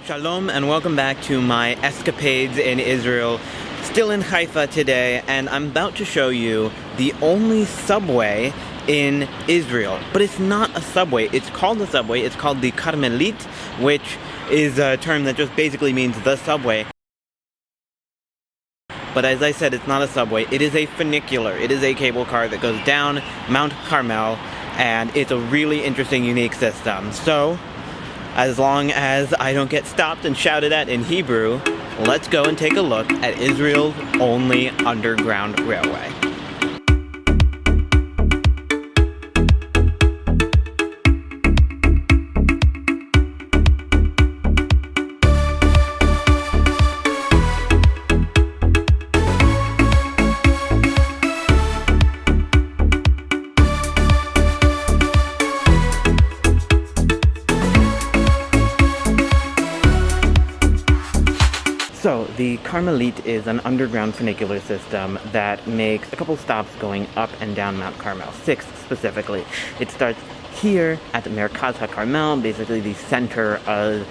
Shalom and welcome back to my escapades in Israel. Still in Haifa today, and I'm about to show you the only subway in Israel. But it's not a subway. It's called a subway. It's called the Carmelit, which is a term that just basically means the subway. But as I said, it's not a subway. It is a funicular. It is a cable car that goes down Mount Carmel, and it's a really interesting, unique system. So, as long as I don't get stopped and shouted at in Hebrew, let's go and take a look at Israel's only underground railway. So, the Carmelit is an underground funicular system that makes a couple stops going up and down Mount Carmel, 6 specifically. It starts here at the Merkaz HaCarmel, basically the center of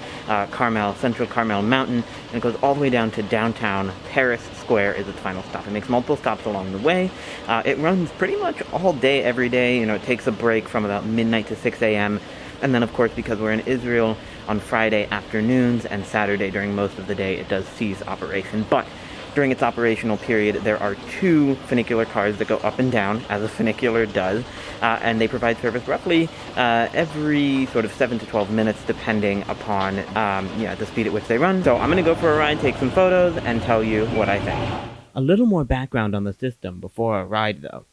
Central Carmel Mountain, and it goes all the way down to downtown Paris Square is its final stop. It makes multiple stops along the way. It runs pretty much all day, every day. It takes a break from about midnight to 6 a.m., and then, of course, because we're in Israel, on Friday afternoons and Saturday during most of the day, it does cease operation. But during its operational period, there are 2 funicular cars that go up and down, as a funicular does, and they provide service roughly every sort of 7 to 12 minutes, depending upon the speed at which they run. So I'm going to go for a ride, take some photos, and tell you what I think. A little more background on the system before a ride, though.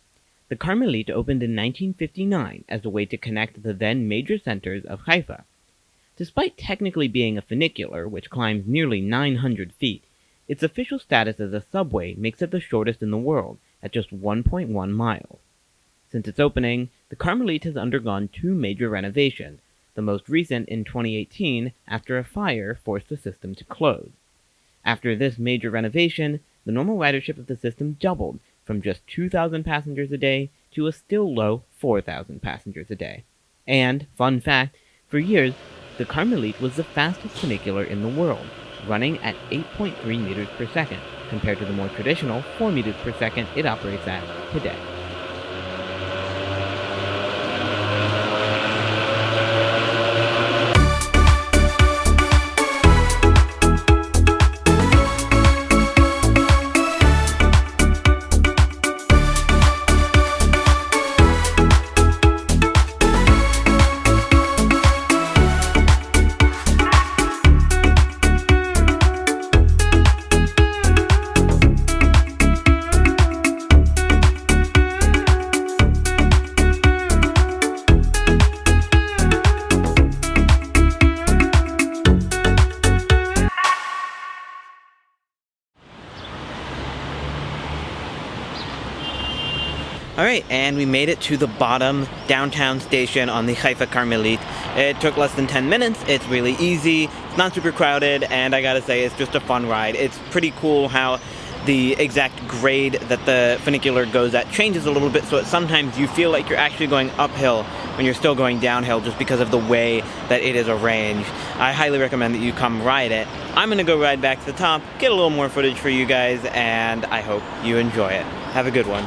The Carmelit opened in 1959 as a way to connect the then major centers of Haifa. Despite technically being a funicular, which climbs nearly 900 feet, its official status as a subway makes it the shortest in the world, at just 1.1 miles. Since its opening, the Carmelit has undergone 2 major renovations, the most recent in 2018 after a fire forced the system to close. After this major renovation, the normal ridership of the system doubled from just 2,000 passengers a day to a still low 4,000 passengers a day. And, fun fact, for years, the Carmelit was the fastest funicular in the world, running at 8.3 meters per second, compared to the more traditional 4 meters per second it operates at today. Alright, and we made it to the bottom downtown station on the Haifa Carmelit. It took less than 10 minutes, it's really easy, it's not super crowded, and I gotta say, it's just a fun ride. It's pretty cool how the exact grade that the funicular goes at changes a little bit, so sometimes you feel like you're actually going uphill when you're still going downhill just because of the way that it is arranged. I highly recommend that you come ride it. I'm gonna go ride back to the top, get a little more footage for you guys, and I hope you enjoy it. Have a good one.